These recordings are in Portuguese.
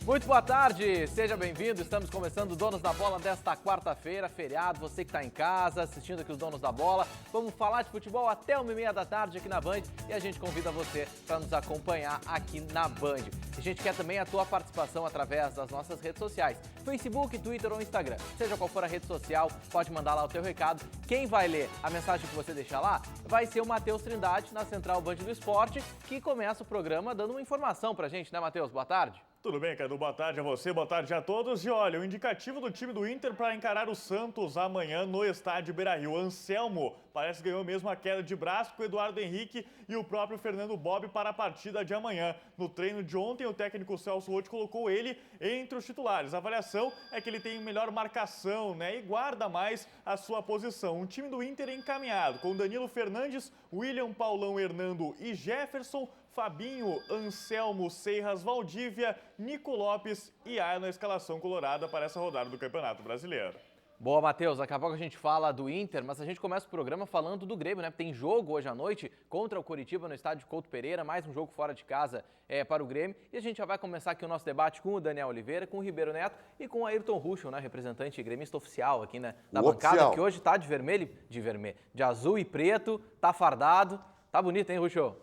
Muito boa tarde, seja bem-vindo. Estamos começando o Donos da Bola desta quarta-feira, feriado. Você que está em casa, assistindo aqui os Donos da Bola. Vamos falar de futebol até 1h30 da tarde aqui na Band e a gente convida você para nos acompanhar aqui na Band. A gente quer também a tua participação através das nossas redes sociais, Facebook, Twitter ou Instagram. Seja qual for a rede social, pode mandar lá o teu recado. Quem vai ler a mensagem que você deixar lá vai ser o Matheus Trindade, na Central Band do Esporte, que começa o programa dando uma informação para a gente, né, Matheus? Boa tarde. Tudo bem, Cadu? Boa tarde a você, boa tarde a todos. E olha, o indicativo do time do Inter para encarar o Santos amanhã no estádio Beira-Rio. Anselmo parece que ganhou mesmo a queda de braço com o Eduardo Henrique e o próprio Fernando Bob para a partida de amanhã. No treino de ontem, o técnico Celso Roth colocou ele entre os titulares. A avaliação é que ele tem melhor marcação, né, e guarda mais a sua posição. Um time do Inter encaminhado, com Danilo Fernandes, William, Paulão, Hernando e Jefferson, Fabinho, Anselmo, Seiras, Valdívia, Nico Lopes e Aia na escalação colorada para essa rodada do Campeonato Brasileiro. Boa, Matheus. Daqui a pouco a gente fala do Inter, mas a gente começa o programa falando do Grêmio, né? Tem jogo hoje à noite contra o Coritiba no estádio Couto Pereira, mais um jogo fora de casa para o Grêmio. E a gente já vai começar aqui o nosso debate com o Daniel Oliveira, com o Ribeiro Neto e com o Ayrton Ruschel, né? Representante gremista oficial aqui, né? Da bancada, oficial, que hoje tá de azul e preto, tá fardado. Tá bonito, hein, Ruschel?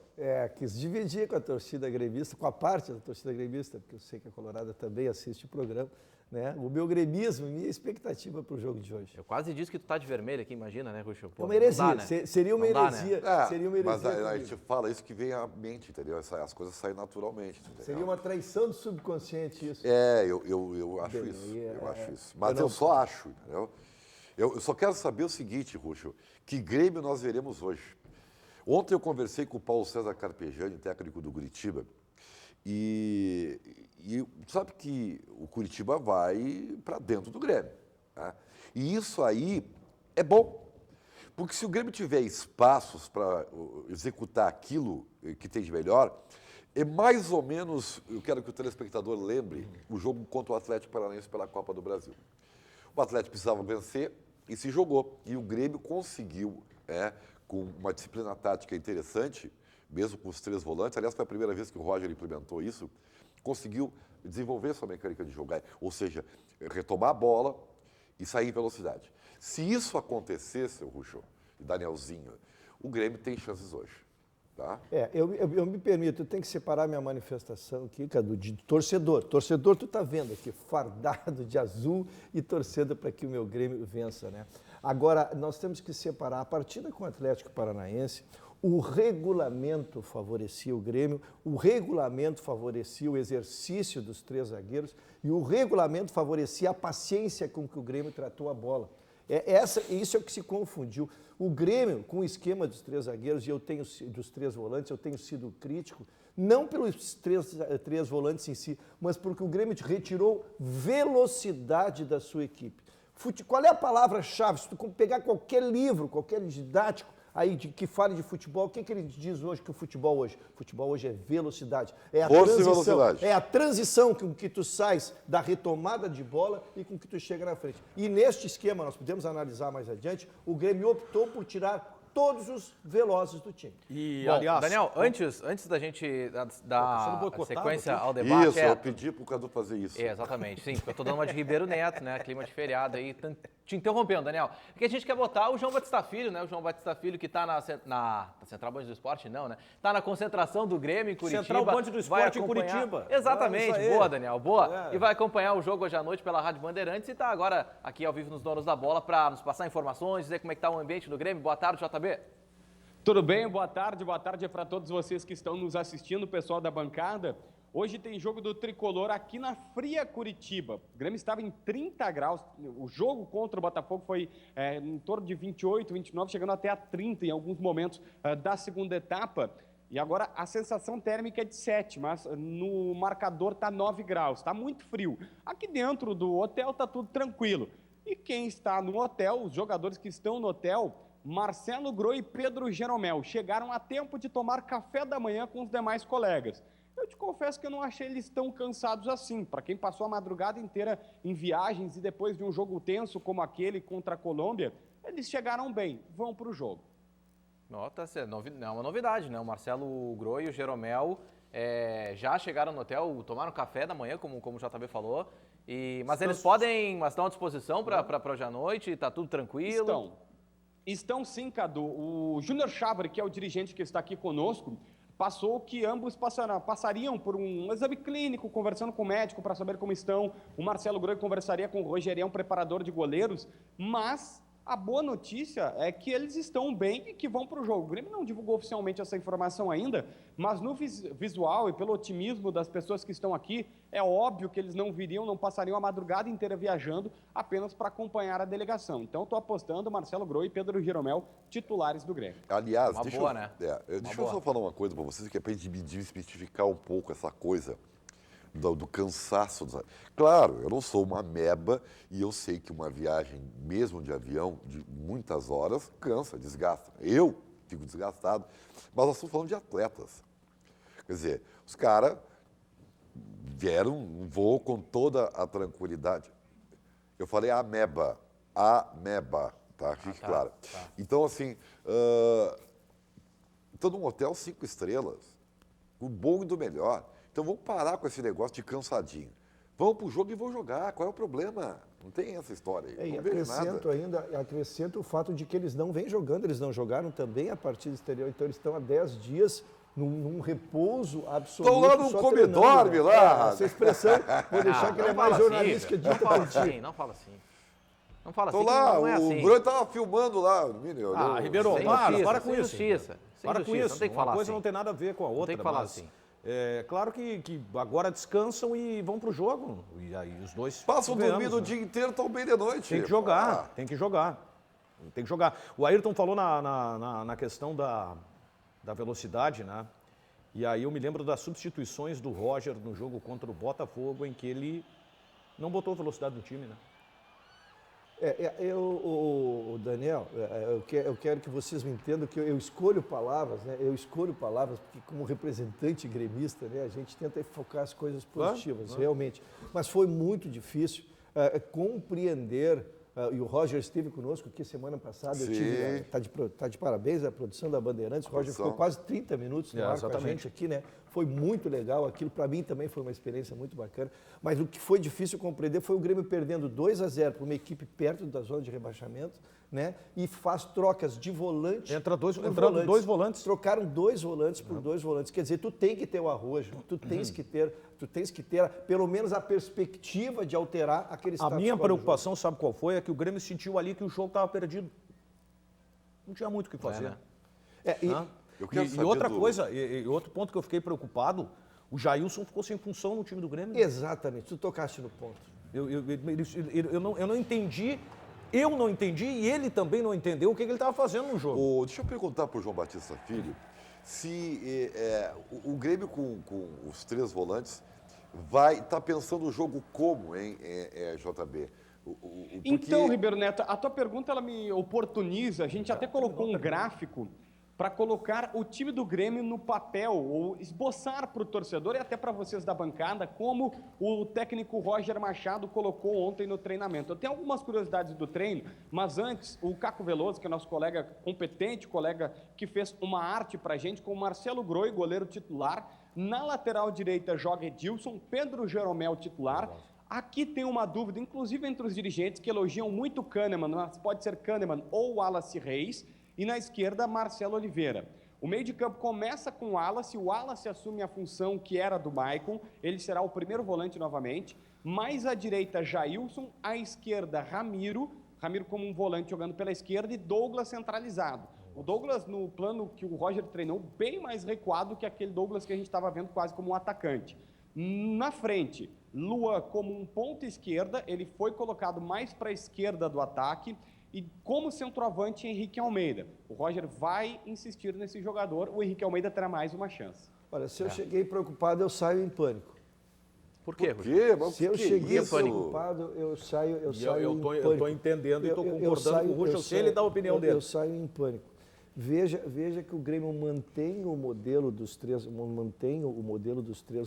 Quis dividir com a torcida gremista, com a parte da torcida gremista, porque eu sei que a Colorada também assiste o programa, né? O meu gremismo, minha expectativa para o jogo de hoje. Eu quase disse que tu tá de vermelho aqui, imagina, né, Ruschel? Pô, uma heresia, dá, né? Seria uma heresia. Né? Seria uma heresia. Mas a gente fala isso que vem à mente, entendeu? As coisas saem naturalmente. Entendeu? Seria uma traição do subconsciente isso. Eu acho isso. Eu acho isso. Mas eu só acho, entendeu? Eu só quero saber o seguinte, Ruschel, que Grêmio nós veremos hoje? Ontem eu conversei com o Paulo César Carpegiani, técnico do Curitiba, e sabe que o Curitiba vai para dentro do Grêmio. Tá? E isso aí é bom, porque se o Grêmio tiver espaços para executar aquilo que tem de melhor, é mais ou menos, eu quero que o telespectador lembre, o jogo contra o Atlético Paranaense pela Copa do Brasil. O Atlético precisava vencer e se jogou, e o Grêmio conseguiu, com uma disciplina tática interessante, mesmo com os 3 volantes, aliás, foi a primeira vez que o Roger implementou isso, conseguiu desenvolver sua mecânica de jogar, ou seja, retomar a bola e sair em velocidade. Se isso acontecer, seu Ruschel e Danielzinho, o Grêmio tem chances hoje. Tá? Eu me permito, eu tenho que separar minha manifestação aqui, Cadu, de torcedor. Torcedor, tu tá vendo aqui, fardado de azul e torcendo para que o meu Grêmio vença, né? Agora, nós temos que separar a partida com o Atlético Paranaense. O regulamento favorecia o Grêmio, o regulamento favorecia o exercício dos 3 zagueiros e o regulamento favorecia a paciência com que o Grêmio tratou a bola. Isso é o que se confundiu. O Grêmio, com o esquema dos 3 zagueiros, e eu tenho dos 3 volantes, eu tenho sido crítico, não pelos três volantes em si, mas porque o Grêmio retirou velocidade da sua equipe. Qual é a palavra-chave? Se tu pegar qualquer livro, qualquer didático aí que fale de futebol, o que ele diz hoje que o futebol hoje? O futebol hoje é velocidade. É a Força transição, e velocidade. É a transição com que tu sais da retomada de bola e com que tu chega na frente. E neste esquema, nós podemos analisar mais adiante, o Grêmio optou por tirar todos os velozes do time. E, bom, aliás, Daniel, antes da gente dar sequência ao debate... Isso, eu pedi para o Cadu fazer isso. Exatamente, sim, porque eu estou dando uma de Ribeiro Neto, né, clima de feriado aí, te interrompendo, Daniel, porque a gente quer botar o João Batista Filho, né, o João Batista Filho que está na Central Band do Esporte, não, né, está na concentração do Grêmio em Curitiba. Central Band do Esporte em Curitiba. Exatamente, boa, Daniel, boa. E vai acompanhar o jogo hoje à noite pela Rádio Bandeirantes e está agora aqui ao vivo nos Donos da Bola para nos passar informações, dizer como é que está o ambiente do Grêmio. Boa tarde, JB. Tudo bem? Boa tarde para todos vocês que estão nos assistindo, pessoal da bancada. Hoje tem jogo do Tricolor aqui na fria Curitiba. O Grêmio estava em 30 graus, o jogo contra o Botafogo foi em torno de 28, 29, chegando até a 30 em alguns momentos da segunda etapa. E agora a sensação térmica é de 7, mas no marcador está 9 graus, está muito frio. Aqui dentro do hotel está tudo tranquilo. E quem está no hotel, os jogadores que estão no hotel... Marcelo Groi e Pedro Jeromel chegaram a tempo de tomar café da manhã com os demais colegas. Eu te confesso que eu não achei eles tão cansados assim. Para quem passou a madrugada inteira em viagens e depois de um jogo tenso como aquele contra a Colômbia, eles chegaram bem, vão para o jogo. Nota, é uma novidade, né? O Marcelo Groi e o Jeromel já chegaram no hotel, tomaram café da manhã, como o JB falou. Mas eles podem, mas estão à disposição para hoje à noite? Está tudo tranquilo? Estão sim, Cadu. O Júnior Chávari, que é o dirigente que está aqui conosco, passou que ambos passariam por um exame clínico, conversando com o médico para saber como estão. O Marcelo Groi conversaria com o Rogerião, preparador de goleiros, mas a boa notícia é que eles estão bem e que vão para o jogo. O Grêmio não divulgou oficialmente essa informação ainda, mas no visual e pelo otimismo das pessoas que estão aqui, é óbvio que eles não passariam a madrugada inteira viajando apenas para acompanhar a delegação. Então, estou apostando Marcelo Groi e Pedro Jeromel, titulares do Grêmio. Aliás, Uma deixa boa, né? eu só falar uma coisa para vocês, que é para a gente desmistificar um pouco essa coisa do cansaço. Claro, eu não sou uma ameba e eu sei que uma viagem, mesmo de avião, de muitas horas, cansa, desgasta. Eu fico desgastado, mas nós estamos falando de atletas. Quer dizer, os caras vieram um voo com toda a tranquilidade. Eu falei ameba, tá? Fique claro. Tá. Então, assim, estou num hotel 5 estrelas, o bom e do melhor. Então vamos parar com esse negócio de cansadinho. Vamos pro jogo e vão jogar. Qual é o problema? Não tem essa história aí. E Não vejo nada. acrescento o fato de que eles não vêm jogando, eles não jogaram também a partida exterior, então eles estão há 10 dias num repouso absoluto. Estão lá no só come-dorme treinando, lá. Essa expressão, vou deixar que ele é mais jornalista que Não dita fala pra ti. assim, não fala assim. Não fala Estão assim, lá, não é assim. o Groi estava filmando lá. Ribeiro, Sem para justiça, com sem isso. justiça. Sem Para com justiça, isso. não tem que Uma falar coisa assim. não tem nada a ver com a outra. tem que falar mas, assim. É claro que agora descansam e vão pro jogo. E aí os dois. Passam ganhamos, dormindo o né? dia inteiro, estão bem de noite. Tem que jogar, tem que jogar. Tem que jogar. O Ayrton falou na questão da velocidade, né? E aí eu me lembro das substituições do Roger no jogo contra o Botafogo, em que ele não botou velocidade no time, né? Daniel, eu quero que vocês me entendam que eu escolho palavras, né? Eu escolho palavras porque, como representante gremista, né, a gente tenta focar as coisas positivas, realmente. Mas foi muito difícil compreender. E o Roger esteve conosco aqui semana passada. Está de parabéns a produção da Bandeirantes. O Roger ficou quase 30 minutos no ar com a gente aqui, né? Foi muito legal. Aquilo para mim também foi uma experiência muito bacana. Mas o que foi difícil compreender foi o Grêmio perdendo 2-0 para uma equipe perto da zona de rebaixamento, né? E faz trocas de volante. Entrando dois volantes. Trocaram 2 volantes por 2 volantes. Quer dizer, tu tem que ter o arrojo, tu tens que ter pelo menos a perspectiva de alterar aquele status A minha quo do jogo. preocupação, sabe qual foi? É que o Grêmio sentiu ali que o jogo estava perdido. Não tinha muito o que fazer. Eu quero E saber outra coisa, e outro ponto que eu fiquei preocupado, o Jailson ficou sem função no time do Grêmio. Exatamente, tu tocaste no ponto. Eu não entendi, e ele também não entendeu o que ele estava fazendo no jogo. Deixa eu perguntar para o João Batista Filho se o Grêmio com os 3 volantes vai estar pensando o jogo como, hein, JB? Então, Ribeiro Neto, a tua pergunta ela me oportuniza. A gente até colocou um gráfico para colocar o time do Grêmio no papel, ou esboçar para o torcedor e até para vocês da bancada, como o técnico Roger Machado colocou ontem no treinamento. Eu tenho algumas curiosidades do treino, mas antes, o Caco Veloso, que é nosso colega competente, colega que fez uma arte para a gente, com o Marcelo Groi, goleiro titular. Na lateral direita joga Edilson, Pedro Jeromel titular. Aqui tem uma dúvida, inclusive entre os dirigentes, que elogiam muito o Kahneman, mas pode ser Kahneman ou Wallace Reis. E na esquerda, Marcelo Oliveira. O meio de campo começa com o Wallace assume a função que era do Maicon, ele será o primeiro volante novamente, mais à direita, Jailson, à esquerda, Ramiro como um volante jogando pela esquerda e Douglas centralizado. O Douglas, no plano que o Roger treinou, bem mais recuado que aquele Douglas que a gente estava vendo quase como um atacante. Na frente, Luan como um ponta esquerda, ele foi colocado mais para a esquerda do ataque, e como centroavante, Henrique Almeida. O Roger vai insistir nesse jogador, o Henrique Almeida terá mais uma chance. Olha, se eu cheguei preocupado, eu saio em pânico. Por quê, Por quê? Mas Se eu que cheguei isso? preocupado, eu saio em pânico. Eu estou entendendo e estou concordando com o Ruschel, se ele dá a opinião dele. Eu saio em pânico. Veja que o Grêmio mantém o modelo dos 3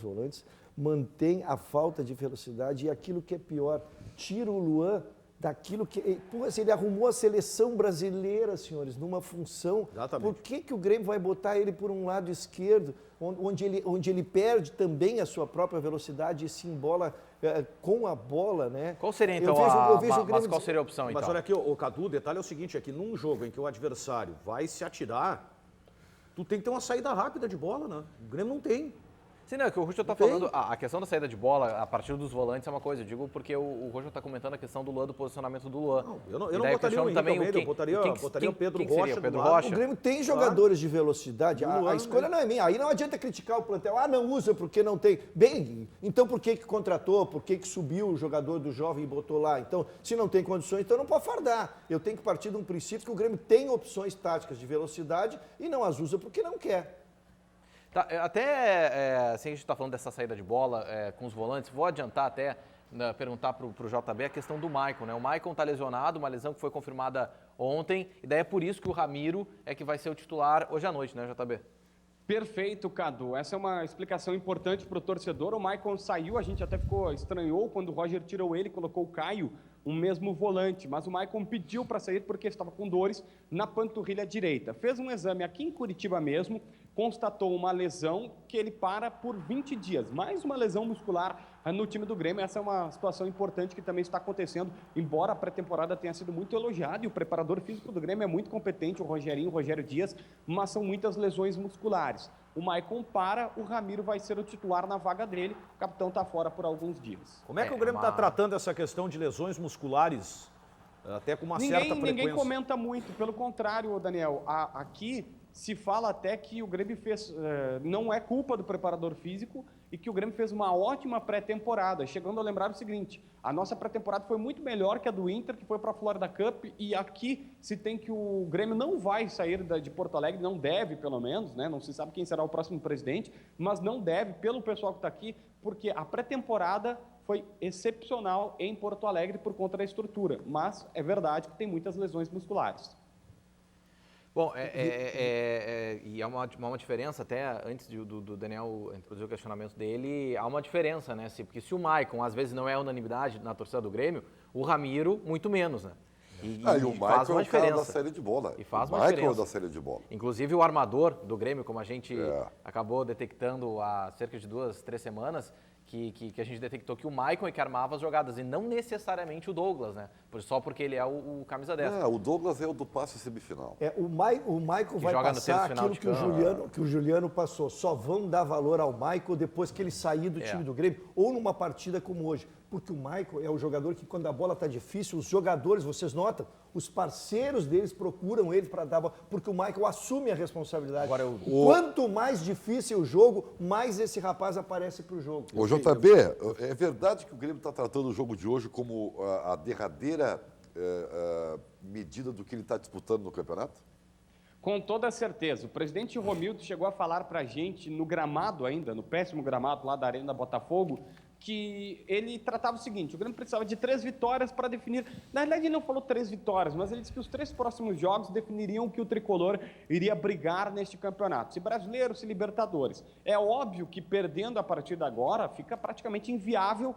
volantes, mantém a falta de velocidade e aquilo que é pior, tira o Luan daquilo que... Pô, se ele arrumou a seleção brasileira, senhores, numa função... Exatamente. Por que o Grêmio vai botar ele por um lado esquerdo, onde ele perde também a sua própria velocidade e se embola com a bola, né? Qual seria, então, mas qual seria a opção, então? Mas olha aqui, o Cadu, o detalhe é o seguinte, é que num jogo em que o adversário vai se atirar, tu tem que ter uma saída rápida de bola, né? O Grêmio não tem. Sim, não, é que o Ruschel está falando, a questão da saída de bola a partir dos volantes é uma coisa, eu digo porque o Ruschel está comentando a questão do Luan, do posicionamento do Luan. Não, eu não botaria o Henrique Almeida, eu botaria o Pedro Rocha. Pedro Rocha. O Grêmio tem jogadores de velocidade, a escolha não é minha, aí não adianta criticar o plantel, não usa porque não tem. Bem, então por que contratou, por que subiu o jogador do jovem e botou lá? Então, se não tem condições, então não pode fardar. Eu tenho que partir de um princípio que o Grêmio tem opções táticas de velocidade e não as usa porque não quer. Tá, até, assim, a gente está falando dessa saída de bola com os volantes, vou adiantar até, perguntar para o JB a questão do Maicon, né? O Maicon está lesionado, uma lesão que foi confirmada ontem, e daí é por isso que o Ramiro é que vai ser o titular hoje à noite, né, JB? Perfeito, Cadu. Essa é uma explicação importante para o torcedor. O Maicon saiu, a gente até estranhou quando o Roger tirou ele, colocou o Caio, um mesmo volante, mas o Maicon pediu para sair porque estava com dores na panturrilha direita. Fez um exame aqui em Curitiba mesmo, constatou uma lesão que ele para por 20 dias. Mais uma lesão muscular no time do Grêmio. Essa é uma situação importante que também está acontecendo, embora a pré-temporada tenha sido muito elogiada e o preparador físico do Grêmio é muito competente, o Rogério Dias, mas são muitas lesões musculares. O Maicon para, o Ramiro vai ser o titular na vaga dele, o capitão está fora por alguns dias. Como é que o Grêmio está tratando essa questão de lesões musculares, até com uma certa frequência? Ninguém comenta muito, pelo contrário, Daniel, aqui se fala até que o Grêmio fez, não é culpa do preparador físico e que o Grêmio fez uma ótima pré-temporada, chegando a lembrar o seguinte, a nossa pré-temporada foi muito melhor que a do Inter, que foi para a Florida Cup, e aqui se tem que o Grêmio não vai sair de Porto Alegre, não deve pelo menos, né? Não se sabe quem será o próximo presidente, mas não deve, pelo pessoal que está aqui, porque a pré-temporada foi excepcional em Porto Alegre por conta da estrutura, mas é verdade que tem muitas lesões musculares. Bom, e há uma diferença, até antes do Daniel introduzir o questionamento dele, há uma diferença, né? Porque se o Maicon, às vezes, não é unanimidade na torcida do Grêmio, o Ramiro, muito menos, né? E o Maicon é o cara da série de bola. E faz uma diferença. O diferença. Maicon é da série de bola. Inclusive, o armador do Grêmio, como a gente acabou detectando há cerca de 2, 3 semanas, que a gente detectou que o Maicon é que armava as jogadas, e não necessariamente o Douglas, né? Só porque ele é o camisa 10. O Douglas é o do passe semifinal. O Maicon vai passar aquilo que o Juliano passou. Só vão dar valor ao Maicon depois que ele sair do time do Grêmio, ou numa partida como hoje. Porque o Maicon é o jogador que, quando a bola está difícil, os jogadores, vocês notam, os parceiros deles procuram ele para dar a bola, porque o Maicon assume a responsabilidade. Agora, quanto mais difícil o jogo, mais esse rapaz aparece para o jogo. Ô, JB, é verdade que o Grêmio está tratando o jogo de hoje como a derradeira medida do que ele está disputando no campeonato? Com toda certeza. O presidente Romildo chegou a falar para a gente no gramado ainda, no péssimo gramado lá da Arena Botafogo, que ele tratava o seguinte, o Grêmio precisava de 3 vitórias para definir, na verdade ele não falou 3 vitórias, mas ele disse que os 3 próximos jogos definiriam que o Tricolor iria brigar neste campeonato, se Brasileiro, se Libertadores. É óbvio que perdendo a partir de agora, fica praticamente inviável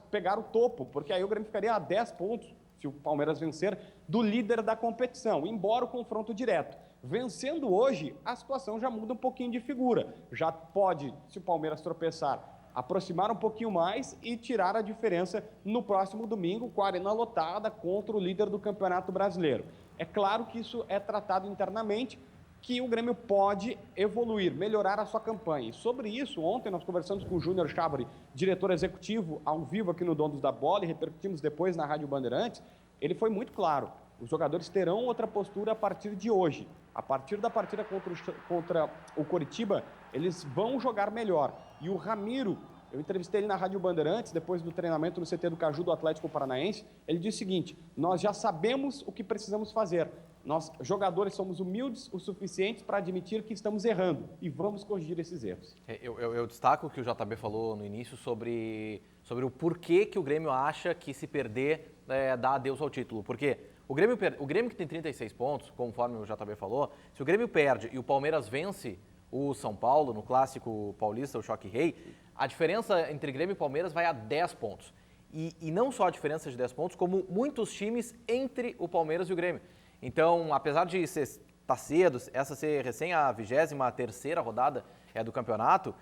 pegar o topo, porque aí o Grêmio ficaria a 10 pontos, se o Palmeiras vencer, do líder da competição, embora o confronto direto. Vencendo hoje, a situação já muda um pouquinho de figura, já pode, se o Palmeiras tropeçar, aproximar um pouquinho mais e tirar a diferença no próximo domingo com a arena lotada contra o líder do Campeonato Brasileiro. É claro que isso é tratado internamente, que o Grêmio pode evoluir, melhorar a sua campanha. E sobre isso, ontem nós conversamos com o Júnior Chabri, diretor executivo, ao vivo aqui no Donos da Bola, e repercutimos depois na Rádio Bandeirantes. Ele foi muito claro, os jogadores terão outra postura a partir de hoje. A partir da partida contra o Coritiba, eles vão jogar melhor. E o Ramiro, eu entrevistei ele na Rádio Bandeirantes, depois do treinamento no CT do Caju do Atlético Paranaense, ele disse o seguinte, nós já sabemos o que precisamos fazer. Nós, jogadores, somos humildes o suficiente para admitir que estamos errando e vamos corrigir esses erros. Eu destaco o que o JB falou no início sobre o porquê que o Grêmio acha que se perder dá adeus ao título. Porque o Grêmio que tem 36 pontos, conforme o JB falou, se o Grêmio perde e o Palmeiras vence o São Paulo no Clássico Paulista, o Choque Rei, a diferença entre Grêmio e Palmeiras vai a 10 pontos. E não só a diferença de 10 pontos, como muitos times entre o Palmeiras e o Grêmio. Então, apesar de estar cedo, essa ser recém a 23ª rodada do campeonato,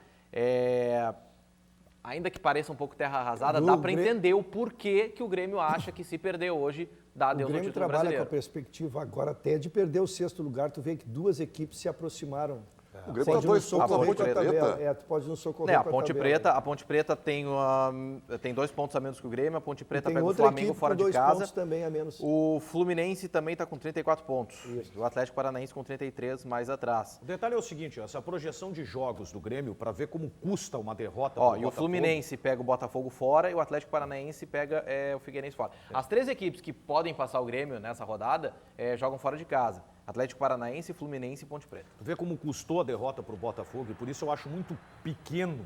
ainda que pareça um pouco terra arrasada, dá para entender o porquê que o Grêmio acha que se perdeu hoje, dá adeus ao título brasileiro. O Grêmio trabalha com a perspectiva agora até de perder o 6º lugar. Tu vê que 2 equipes se aproximaram. O Grêmio está 2 pontos à frente da tabela. Tu pode não socorrer a Ponte Preta tem 2 pontos a menos que o Grêmio, a Ponte Preta pega o Flamengo fora de casa. 2 pontos também a menos. O Fluminense também está com 34 pontos. Isso. O Atlético Paranaense com 33, mais atrás. O detalhe é o seguinte, essa projeção de jogos do Grêmio, para ver como custa uma derrota e o Fluminense pega o Botafogo fora e o Atlético Paranaense pega o Figueirense fora. As 3 equipes que podem passar o Grêmio nessa rodada jogam fora de casa. Atlético Paranaense, Fluminense e Ponte Preta. Tu vê como custou a derrota para o Botafogo, e por isso eu acho muito pequeno,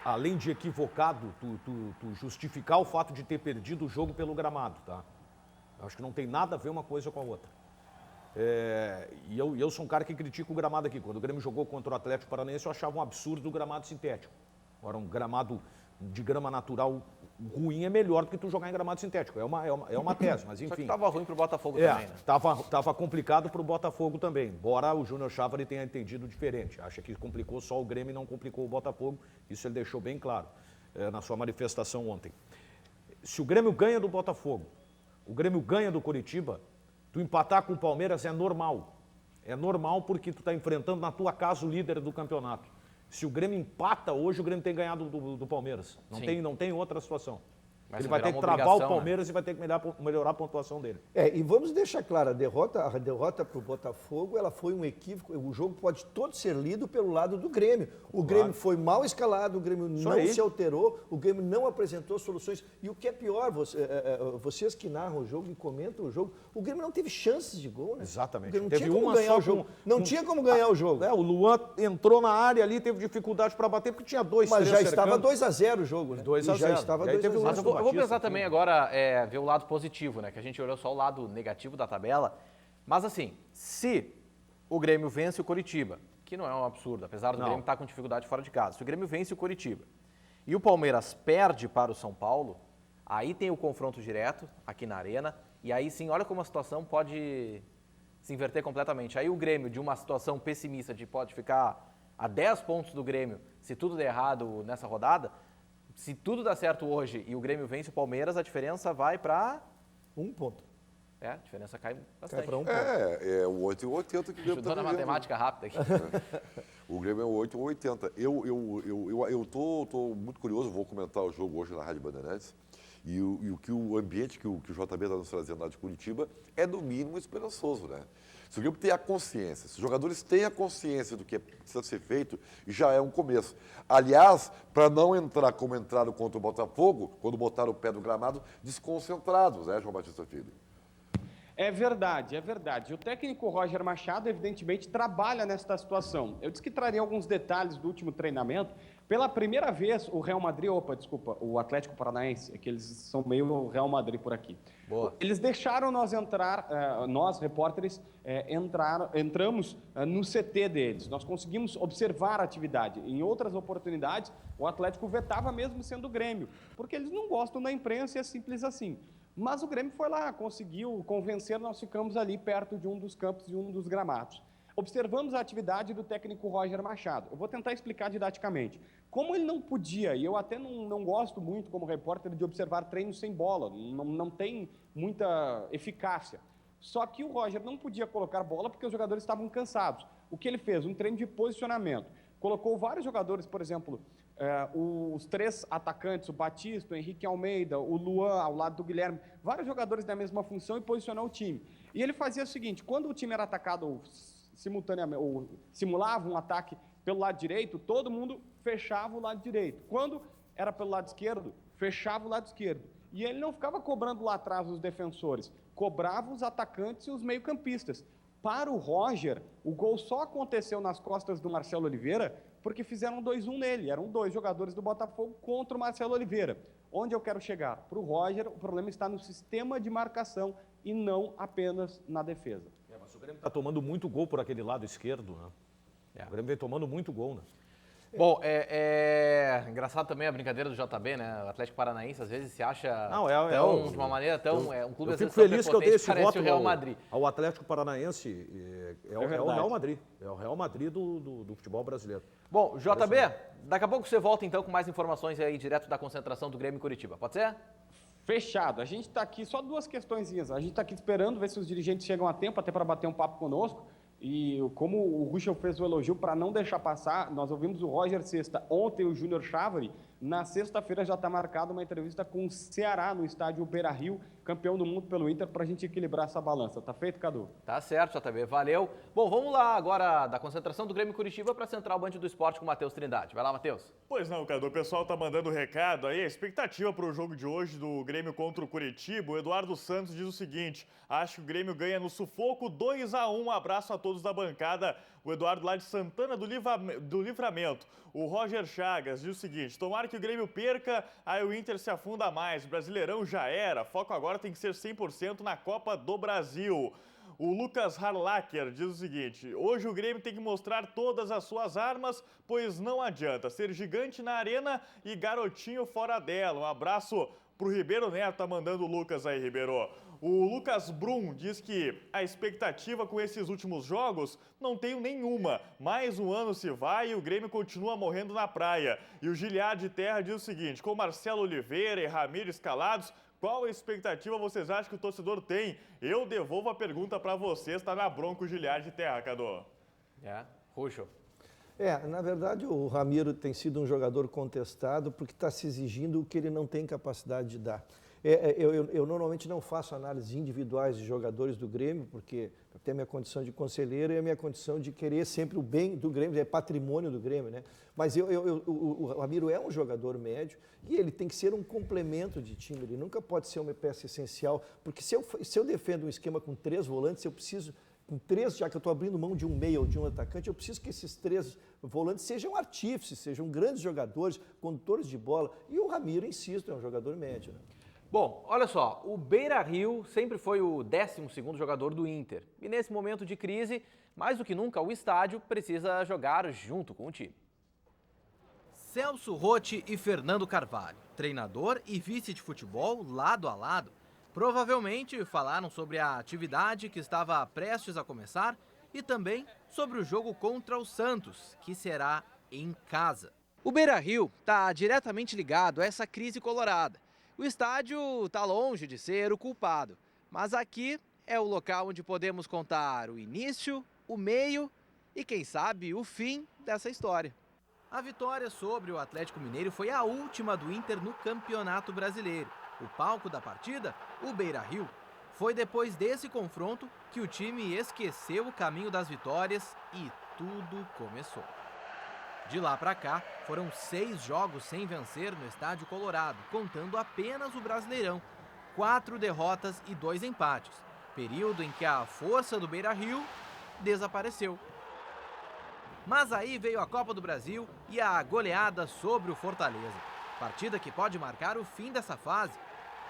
além de equivocado, tu justificar o fato de ter perdido o jogo pelo gramado, tá? Eu acho que não tem nada a ver uma coisa com a outra. E eu sou um cara que critica o gramado aqui. Quando o Grêmio jogou contra o Atlético Paranaense, eu achava um absurdo o gramado sintético. Agora, um gramado de grama natural ruim é melhor do que tu jogar em gramado sintético. É uma tese, mas enfim. Só que estava ruim para o Botafogo também, né? Tava complicado para o Botafogo também, embora o Júnior Chávari tenha entendido diferente. Acha que complicou só o Grêmio e não complicou o Botafogo. Isso ele deixou bem claro na sua manifestação ontem. Se o Grêmio ganha do Botafogo, o Grêmio ganha do Coritiba, tu empatar com o Palmeiras é normal. É normal porque tu está enfrentando na tua casa o líder do campeonato. Se o Grêmio empata hoje, o Grêmio tem ganhado do Palmeiras. Não tem outra situação. Mas ele vai ter que travar o Palmeiras, né? E vai ter que melhorar a pontuação dele. E vamos deixar claro, a derrota para o Botafogo, ela foi um equívoco. O jogo pode todo ser lido pelo lado do Grêmio. O Grêmio foi mal escalado, o Grêmio não se alterou, o Grêmio não apresentou soluções. E o que é pior, vocês que narram o jogo e comentam o jogo, o Grêmio não teve chances de gol, né? Exatamente. O Grêmio não tinha como ganhar o jogo. Não tinha como ganhar o jogo. O Luan entrou na área ali, teve dificuldade para bater, porque tinha 2-3 Mas já cercando. estava 2-0 o jogo, né? 2-0. Já estava 2-0. Mas eu vou pensar também agora, ver o lado positivo, né? Que a gente olhou só o lado negativo da tabela. Mas assim, se o Grêmio vence o Coritiba, que não é um absurdo, apesar do Grêmio estar com dificuldade fora de casa. Se o Grêmio vence o Coritiba e o Palmeiras perde para o São Paulo, aí tem o confronto direto aqui na Arena. E aí sim, olha como a situação pode se inverter completamente. Aí o Grêmio, de uma situação pessimista, pode ficar a 10 pontos do Grêmio, se tudo der errado nessa rodada. Se tudo dá certo hoje e o Grêmio vence o Palmeiras, a diferença vai para 1 ponto. A diferença cai bastante. Cai para 1 ponto. É o 8,80 que o Grêmio Ajudou na matemática rápida aqui. O Grêmio é o 8,80. Eu tô muito curioso, vou comentar o jogo hoje na Rádio Bandeirantes. E o ambiente que o JB está nos trazendo lá de Curitiba é, no mínimo, esperançoso, né? Se o Grêmio tem a consciência, se os jogadores têm a consciência do que precisa ser feito, já é um começo. Aliás, para não entrar como entraram contra o Botafogo, quando botaram o pé no gramado, desconcentrados, né, João Batista Filho? É verdade, é verdade. O técnico Roger Machado, evidentemente, trabalha nesta situação. Eu disse que traria alguns detalhes do último treinamento. Pela primeira vez, o Atlético Paranaense, é que eles são meio Real Madrid por aqui. Boa. Eles deixaram nós entrar, nós, repórteres, entramos no CT deles. Nós conseguimos observar a atividade. Em outras oportunidades, o Atlético vetava mesmo sendo Grêmio, porque eles não gostam da imprensa e é simples assim. Mas o Grêmio foi lá, conseguiu convencer, nós ficamos ali perto de um dos campos, de um dos gramados. Observamos a atividade do técnico Roger Machado. Eu vou tentar explicar didaticamente. Como ele não podia, e eu até não gosto muito como repórter de observar treinos sem bola, não tem muita eficácia. Só que o Roger não podia colocar bola porque os jogadores estavam cansados. O que ele fez? Um treino de posicionamento. Colocou vários jogadores, por exemplo, os 3 atacantes, o Batista, o Henrique Almeida, o Luan ao lado do Guilherme, vários jogadores da mesma função e posicionou o time. E ele fazia o seguinte, quando o time era atacado simultaneamente, ou simulava um ataque pelo lado direito, todo mundo fechava o lado direito. Quando era pelo lado esquerdo, fechava o lado esquerdo. E ele não ficava cobrando lá atrás os defensores, cobrava os atacantes e os meio-campistas. Para o Roger, o gol só aconteceu nas costas do Marcelo Oliveira porque fizeram 2-1 nele. Eram 2 jogadores do Botafogo contra o Marcelo Oliveira. Onde eu quero chegar? Para o Roger, o problema está no sistema de marcação e não apenas na defesa. Mas o Grêmio está tomando muito gol por aquele lado esquerdo, né? O Grêmio vem tomando muito gol, né? Bom, é engraçado também a brincadeira do JB, né? O Atlético Paranaense às vezes se acha de uma maneira tão... um clube eu fico feliz que eu dei esse voto o Real Madrid. ao Atlético Paranaense. É o Real Madrid. É o Real Madrid do futebol brasileiro. Bom, JB, daqui a pouco você volta então com mais informações aí direto da concentração do Grêmio em Curitiba. Pode ser? Fechado. A gente está aqui, só duas questõezinhas. A gente está aqui esperando ver se os dirigentes chegam a tempo, até para bater um papo conosco. E como o Ruschel fez o elogio, para não deixar passar, nós ouvimos o Roger sexta, ontem o Júnior Chávari. Na sexta-feira já está marcada uma entrevista com o Ceará no estádio Beira-Rio, campeão do mundo pelo Inter, para a gente equilibrar essa balança. Tá feito, Cadu? Tá certo, JB. Valeu. Bom, vamos lá agora da concentração do Grêmio Curitiba para a Central Band do Esporte com o Matheus Trindade. Vai lá, Matheus. Pois não, Cadu, o pessoal tá mandando recado aí. A expectativa para o jogo de hoje do Grêmio contra o Curitiba. O Eduardo Santos diz o seguinte: acho que o Grêmio ganha no sufoco 2-1. Um abraço a todos da bancada. O Eduardo lá de Santana do Livramento. O Roger Chagas diz o seguinte: tomara que o Grêmio perca, aí o Inter se afunda mais. Brasileirão já era, foco agora tem que ser 100% na Copa do Brasil. O Lucas Harlacher diz o seguinte: hoje o Grêmio tem que mostrar todas as suas armas, pois não adianta ser gigante na arena e garotinho fora dela. Um abraço pro Ribeiro Neto, tá mandando o Lucas aí, Ribeiro. O Lucas Brum diz que a expectativa com esses últimos jogos não tenho nenhuma. Mais um ano se vai e o Grêmio continua morrendo na praia. E o Giliard de Terra diz o seguinte: com Marcelo Oliveira e Ramiro escalados, qual a expectativa vocês acham que o torcedor tem? Eu devolvo a pergunta para vocês, tá na bronca o Giliard de Terra, Cadu. Ruschel. Na verdade, o Ramiro tem sido um jogador contestado porque está se exigindo o que ele não tem capacidade de dar. Eu normalmente não faço análises individuais de jogadores do Grêmio, porque eu tenho a minha condição de conselheiro e a minha condição de querer sempre o bem do Grêmio, é patrimônio do Grêmio, né? Mas o Ramiro é um jogador médio e ele tem que ser um complemento de time, ele nunca pode ser uma peça essencial, porque se eu defendo um esquema com 3 volantes, eu preciso... Com 3, já que eu estou abrindo mão de um meia ou de um atacante, eu preciso que esses 3 volantes sejam artífices, sejam grandes jogadores, condutores de bola. E o Ramiro, insisto, é um jogador médio, né? Bom, olha só, o Beira-Rio sempre foi o 12º jogador do Inter. E nesse momento de crise, mais do que nunca, o estádio precisa jogar junto com o time. Celso Rotti e Fernando Carvalho, treinador e vice de futebol lado a lado, provavelmente falaram sobre a atividade que estava prestes a começar e também sobre o jogo contra o Santos, que será em casa. O Beira-Rio está diretamente ligado a essa crise colorada. O estádio está longe de ser o culpado, mas aqui é o local onde podemos contar o início, o meio e, quem sabe, o fim dessa história. A vitória sobre o Atlético Mineiro foi a última do Inter no Campeonato Brasileiro. O palco da partida, o Beira-Rio, foi depois desse confronto que o time esqueceu o caminho das vitórias e tudo começou. De lá para cá, foram 6 jogos sem vencer no Estádio Colorado, contando apenas o Brasileirão. 4 derrotas e 2 empates, período em que a força do Beira-Rio desapareceu. Mas aí veio a Copa do Brasil e a goleada sobre o Fortaleza. Partida que pode marcar o fim dessa fase.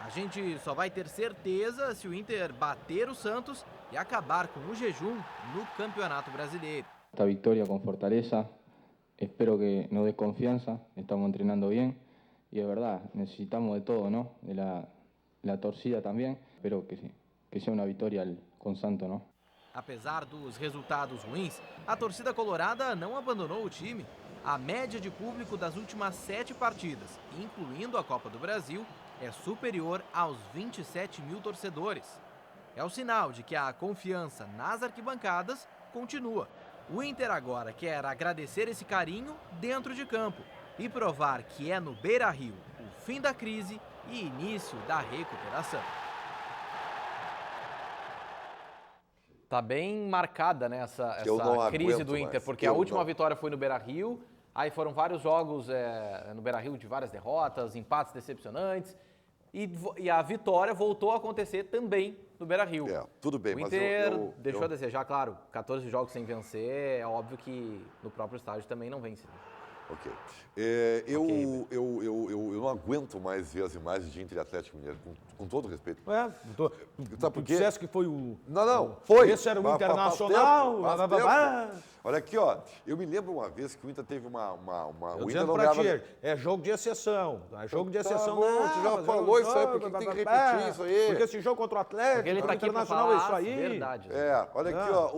A gente só vai ter certeza se o Inter bater o Santos e acabar com o jejum no Campeonato Brasileiro. Esta victoria con Fortaleza, espero que nos dé confianza, estamos entrenando bien y de verdad necesitamos de todo, ¿no? De la torcida también, espero que sea una victoria con Santos, ¿no? Apesar dos resultados ruins, a torcida colorada não abandonou o time. A média de público das últimas 7 partidas, incluindo a Copa do Brasil, é superior aos 27 mil torcedores. É o sinal de que a confiança nas arquibancadas continua. O Inter agora quer agradecer esse carinho dentro de campo e provar que é no Beira-Rio o fim da crise e início da recuperação. Tá bem marcada, né, essa crise do Inter, porque a última vitória foi no Beira-Rio, aí foram vários jogos no Beira-Rio de várias derrotas, empates decepcionantes, e a vitória voltou a acontecer também no Beira-Rio. Tudo bem, o Inter deixou a desejar, claro, 14 jogos sem vencer, é óbvio que no próprio estádio também não vence. Ok. Eu não não aguento mais ver as imagens de Inter e Atlético Mineiro, com todo respeito. Sabe por quê? Tu dissesse que foi o... Não, foi. Esse era o Faz Internacional. tempo. Olha aqui, ó. Eu me lembro uma vez que o Inter teve uma Eu o Inter dizendo não pra ganhava... ti, é jogo de exceção. É jogo de exceção. bom, tu já mas falou é um isso aí, jogo, por que tem que pá, repetir isso aí? Porque esse jogo contra o Atlético, Porque ele tá o aqui pra Internacional é isso falar aí. verdade. Olha aqui, ó,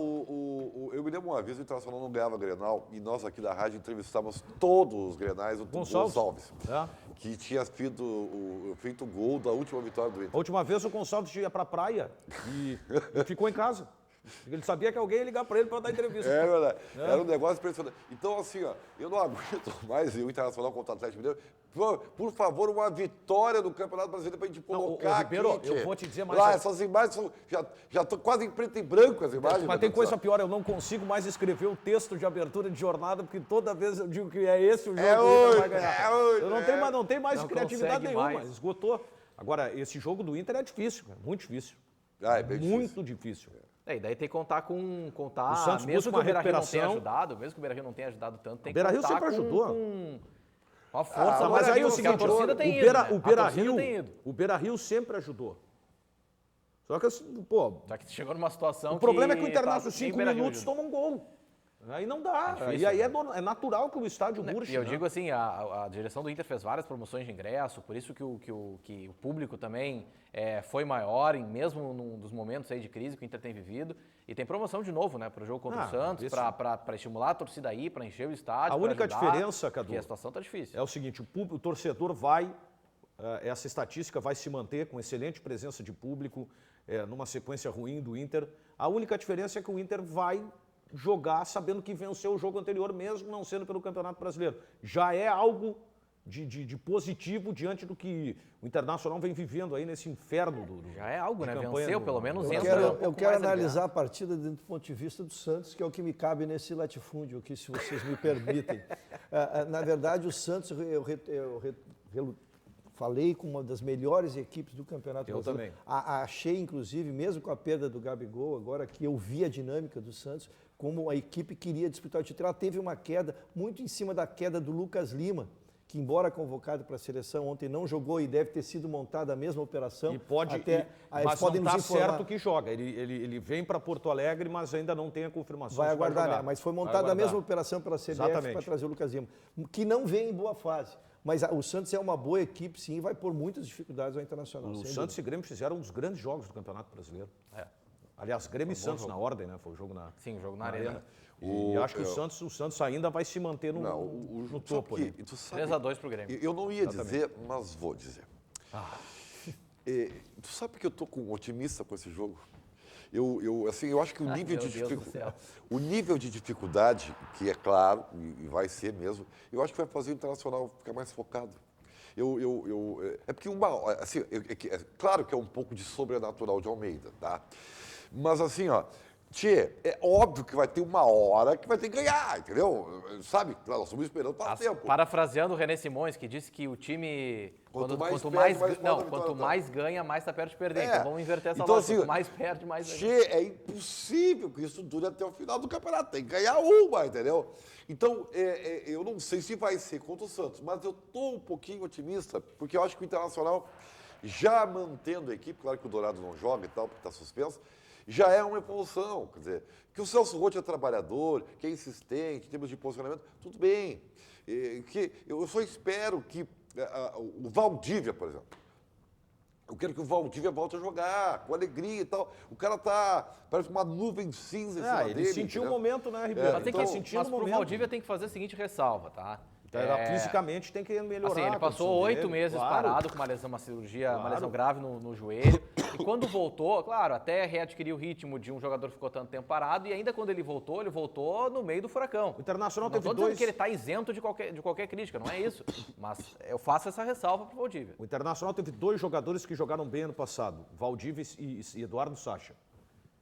eu me lembro uma vez o Internacional não ganhava Grenal e nós aqui da rádio entrevistávamos todos os Grenais, o Gonçalves, que tinha feito o gol da última vitória do Inter. A última vez o Gonçalves ia pra praia e ficou em casa. Ele sabia que alguém ia ligar para ele para dar entrevista. É verdade. Era um negócio impressionante. Então, assim, ó, eu não aguento mais o Internacional contra o Atlético Mineiro. Por favor, uma vitória do Campeonato Brasileiro para a gente colocar Ribeiro, aqui. eu vou te dizer mais... Lá, essas imagens são, já estão quase em preto e branco as imagens. Mas tem coisa pior, eu não consigo mais escrever o texto de abertura de jornada, porque toda vez eu digo que é esse o jogo que o Inter vai ganhar. Eu não tenho mais criatividade nenhuma, esgotou. Agora, esse jogo do Inter é difícil, cara, muito difícil. É bem muito difícil. E daí tem que contar O Santos mesmo busca que uma o Beira-Rio não tenha recuperação. ajudado, mesmo que o Beira-Rio não tenha ajudado tanto, tem que Beira-Rio contar sempre ajudou. com a força. Mas aí é o que seguinte, a torcida tem ido, né? o Beira-Rio sempre ajudou. Só que, assim, pô, Só que chegou numa situação o problema é que o tá Internacional, sem 5 Beira-Rio minutos, ajuda. toma um gol. Aí não dá. difícil, E aí né? é natural que o estádio murche. E eu né? digo assim, a direção do Inter fez várias promoções de ingresso, por isso que o público também foi maior, mesmo num dos momentos aí de crise que o Inter tem vivido. E tem promoção de novo, né, para o jogo contra o Santos, para estimular a torcida aí, para encher o estádio. A única ajudar, diferença, Cadu, porque a situação tá difícil. é o seguinte, o torcedor vai, essa estatística vai se manter com excelente presença de público, numa sequência ruim do Inter. A única diferença é que o Inter vai jogar sabendo que venceu o jogo anterior, mesmo não sendo pelo Campeonato Brasileiro. Já é algo de positivo diante do que o Internacional vem vivendo aí nesse inferno do Já é algo, né? campanha Venceu, do- pelo menos Eu entra quero, um pouco eu quero mais analisar a partida dentro do ponto de vista do Santos, que é o que me cabe nesse latifúndio aqui, se vocês me permitem. Na verdade, o Santos, falei com uma das melhores equipes do Campeonato Eu Brasileiro. também. Achei, inclusive, mesmo com a perda do Gabigol, agora que eu vi a dinâmica do Santos, como a equipe queria disputar o título. Ela teve uma queda muito em cima da queda do Lucas Lima, que embora convocado para a seleção ontem não jogou e deve ter sido montada a mesma operação. E pode, eles mas podem não nos está informar. certo que joga. Ele vem para Porto Alegre, mas ainda não tem a confirmação. Vai se aguardar, jogar. né? Mas foi Vai montada a aguardar. mesma operação pela CBF Exatamente. para trazer o Lucas Lima, que não vem em boa fase. Mas o Santos é uma boa equipe, sim, e vai pôr muitas dificuldades ao Internacional. O sem Santos dúvida. e Grêmio fizeram um dos grandes jogos do Campeonato Brasileiro. Aliás, Grêmio e Santos na ordem, né? Foi o jogo na Sim, jogo na arena. E acho que o Santos ainda vai se manter no topo. Sabe ali. que, tu sabe, 3-2 pro Grêmio. eu não ia dizer, mas vou dizer. Tu sabe que eu tô otimista com esse jogo? Eu acho que o nível, meu Deus do céu. o nível de dificuldade, que é claro, e vai ser mesmo, eu acho que vai fazer o Internacional ficar mais focado. É porque é claro que é um pouco de sobrenatural de Almeida, tá? Mas assim, ó, é óbvio que vai ter uma hora que vai ter que ganhar, entendeu? Sabe? Nós estamos esperando para tempo. Parafraseando o René Simões, que disse que o time, Quanto quanto mais mais, perde, mais quanto vitória mais ganha, mais está perto de perder. É. Então vamos inverter essa Então, lógica. assim, Quanto mais perde, mais ganha. É impossível que isso dure até o final do campeonato. Tem que ganhar uma, entendeu? Então, eu não sei se vai ser contra o Santos, mas eu estou um pouquinho otimista, porque eu acho que o Internacional, já mantendo a equipe, claro que o Dourado não joga e tal, porque está suspenso, já é uma evolução. Quer dizer, que o Celso Roth é trabalhador, que é insistente, em termos de posicionamento, tudo bem. Que eu só espero que o Valdívia, por exemplo, eu quero que o Valdívia volte a jogar, com alegria e tal. O cara parece uma nuvem cinza em cima Ele dele. sentiu o entendeu? momento, né, Ribeiro? Mas, Tá sentindo mas o pro momento. Valdívia tem que fazer a seguinte ressalva, tá? Fisicamente tem que melhorar. Assim, ele a passou condição 8 dele, meses claro. parado com uma lesão, uma cirurgia, uma Claro. lesão grave no joelho. E quando voltou, claro, até readquiriu o ritmo de um jogador que ficou tanto tempo parado. E ainda quando ele voltou no meio do furacão. O Internacional Não teve estou dizendo dois. que ele está isento de qualquer crítica, não é isso. Mas eu faço essa ressalva pro Valdívia. O Internacional teve 2 jogadores que jogaram bem ano passado, Valdívia e Eduardo Sacha.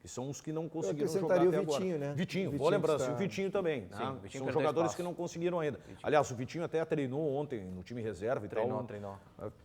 que são os que não conseguiram jogar acrescentaria até o Vitinho, agora. né? Vitinho, O boa Vitinho lembrança. que E o Vitinho também. Sim, Né? o Vitinho São perdeu jogadores espaço. que não conseguiram ainda. Aliás, o Vitinho até treinou ontem no time reserva e tal. Treinou.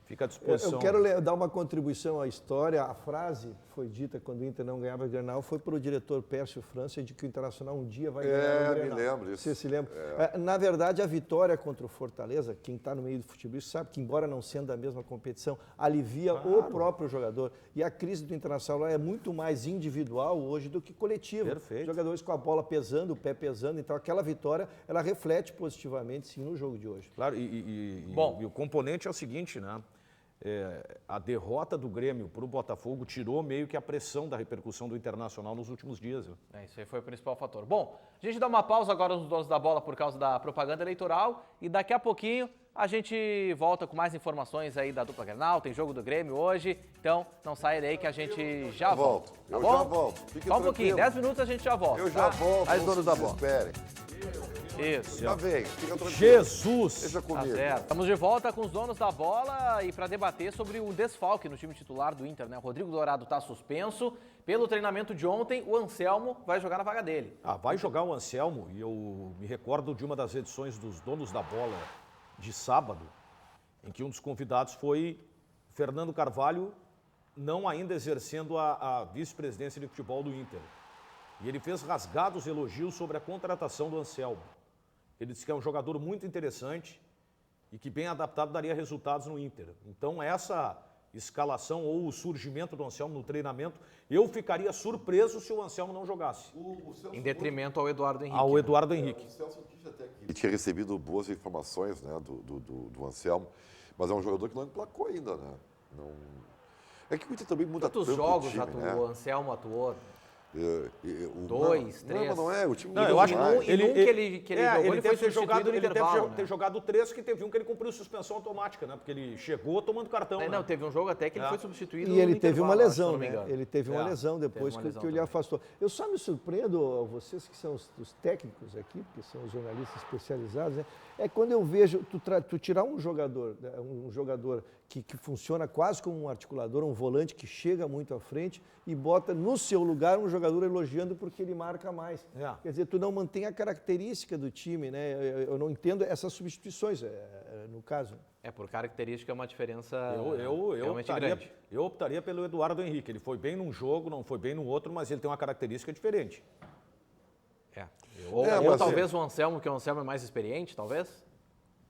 Fica à disposição. Eu quero dar uma contribuição à história. A frase que foi dita quando o Inter não ganhava o Grenal foi para o diretor Pércio França de que o Internacional um dia vai ganhar o Grenal. Me lembro disso. Você se lembra? Na verdade, a vitória contra o Fortaleza, quem está no meio do futebol sabe que, embora não sendo da mesma competição, alivia o próprio jogador. E a crise do Internacional é muito mais individual hoje do que coletiva. Perfeito. Jogadores com a bola pesando, o pé pesando. Então, aquela vitória, ela reflete positivamente, sim, no jogo de hoje. Claro, e o componente é o seguinte, né? A derrota do Grêmio para o Botafogo tirou meio que a pressão da repercussão do Internacional nos últimos dias. Viu? Isso aí foi o principal fator. Bom, a gente dá uma pausa agora nos Donos da Bola por causa da propaganda eleitoral e daqui a pouquinho a gente volta com mais informações aí da dupla Grenal, tem jogo do Grêmio hoje, então não saia daí que a gente já volta. Tá Eu bom? já volto. Fique Só um pouquinho, tranquilo. 10 minutos a gente já volta. Eu já tá? volto. Aí, não Donos se da Bola. desesperem. Isso. Já vem, fica tranquilo. Jesus! Deixa Tá comigo. certo. Estamos de volta com os donos da bola e para debater sobre o desfalque no time titular do Inter, né? O Rodrigo Dourado está suspenso. Pelo treinamento de ontem, o Anselmo vai jogar na vaga dele. Vai jogar o Anselmo, e eu me recordo de uma das edições dos Donos da Bola de sábado, em que um dos convidados foi Fernando Carvalho, não ainda exercendo a vice-presidência de futebol do Inter. E ele fez rasgados elogios sobre a contratação do Anselmo. Ele disse que é um jogador muito interessante e que, bem adaptado, daria resultados no Inter. Então, essa escalação ou o surgimento do Anselmo no treinamento, eu ficaria surpreso se o Anselmo não jogasse. Em detrimento ao Eduardo Henrique. Ao Eduardo Henrique. O Celso disse até que ele tinha recebido boas informações, né, do Anselmo, mas é um jogador que não emplacou ainda, né? Não... É que o Inter também muda Quantos tanto jogos o time, atuou? né? O Anselmo atuou? 2, 3. Não, não é, o time Não, muda eu acho demais. que ele jogou, ele foi deve ter substituído no ele intervalo, deve né? ter jogado 3, que teve um que ele cumpriu suspensão automática, né? Porque ele chegou tomando cartão. Não, né? teve um jogo até que ele foi substituído E ele no teve uma intervalo, lesão, se eu não me né? engano. Ele teve uma lesão depois uma que lesão o lhe também. afastou. Eu só me surpreendo, vocês que são os técnicos aqui, porque são os jornalistas especializados, né? É quando eu vejo tu tirar um jogador, né? um jogador que funciona quase como um articulador, um volante que chega muito à frente e bota no seu lugar um jogador elogiando porque ele marca mais. Quer dizer, tu não mantém a característica do time, né? Eu não entendo essas substituições, no caso. Por característica é uma diferença Eu realmente grande. optaria pelo Eduardo Henrique. Ele foi bem num jogo, não foi bem no outro, mas ele tem uma característica diferente. Ou mas talvez o Anselmo, que o Anselmo é mais experiente, talvez?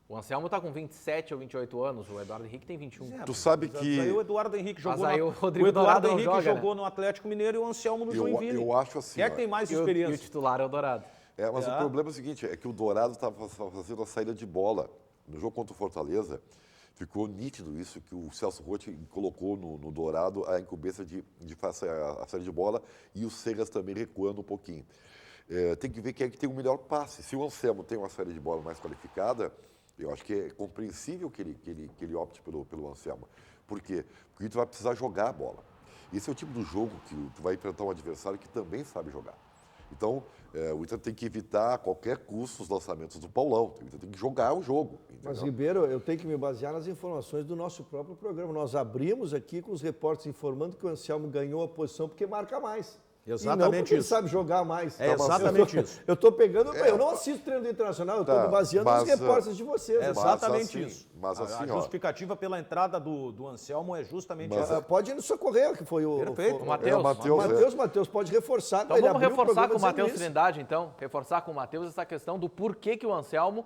O Anselmo está com 27 ou 28 anos, o Eduardo Henrique tem 21. Tu sabe que... Aí o Eduardo Henrique jogou, Mas aí o Rodrigo o Eduardo Dourado não Henrique joga, jogou no Atlético Mineiro e o Anselmo no Joinville. Eu acho assim... Quem é que tem mais E o experiência? titular é o Dourado. Mas o problema é o seguinte, é que o Dourado estava fazendo a saída de bola. No jogo contra o Fortaleza, ficou nítido isso, que o Celso Rotti colocou no Dourado a incumbência de fazer a saída de bola e o Cegas também recuando um pouquinho. Tem que ver quem é que tem o melhor passe. Se o Anselmo tem uma saída de bola mais qualificada, eu acho que é compreensível que ele opte pelo Anselmo. Por quê? Porque tu vai precisar jogar a bola. Esse é o tipo do jogo que tu vai enfrentar um adversário que também sabe jogar. Então, o Inter tem que evitar a qualquer custo os lançamentos do Paulão. O Inter tem que jogar o jogo. Entendeu? Mas, Ribeiro, eu tenho que me basear nas informações do nosso próprio programa. Nós abrimos aqui com os repórteres informando que o Anselmo ganhou a posição porque marca mais. Exatamente e não porque ele isso. sabe jogar mais. É exatamente isso. Eu estou pegando... eu não assisto treino do Internacional, eu estou me baseando nos repórteres de vocês. É exatamente assim, isso. Mas assim, a justificativa pela entrada do Anselmo é justamente Mas essa. Pode nos socorrer, que foi o... Perfeito. O Matheus. Matheus pode reforçar. Então ele vamos abriu o reforçar programa com o dizendo Matheus isso. Trindade, então. Reforçar com o Matheus essa questão do porquê que o Anselmo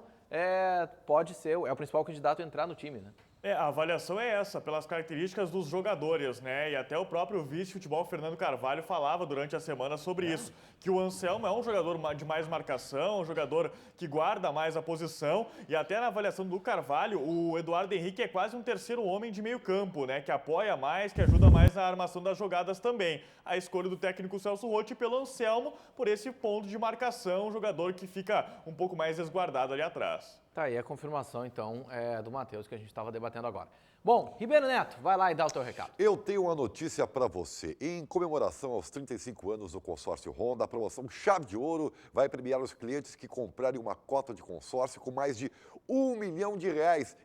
pode ser, é o principal candidato a entrar no time, né? A avaliação é essa, pelas características dos jogadores, né? E até o próprio vice-futebol Fernando Carvalho falava durante a semana sobre isso, que o Anselmo é um jogador de mais marcação, um jogador que guarda mais a posição, e até na avaliação do Carvalho, o Eduardo Henrique é quase um terceiro homem de meio campo, né? Que apoia mais, que ajuda mais na armação das jogadas também. A escolha do técnico Celso Rotti pelo Anselmo, por esse ponto de marcação, um jogador que fica um pouco mais resguardado ali atrás. Tá aí a confirmação, então, do Matheus, que a gente estava debatendo agora. Bom, Ribeiro Neto, vai lá e dá o teu recado. Eu tenho uma notícia para você. Em comemoração aos 35 anos do consórcio Honda, a promoção Chave de Ouro vai premiar os clientes que comprarem uma cota de consórcio com mais de R$1 milhão.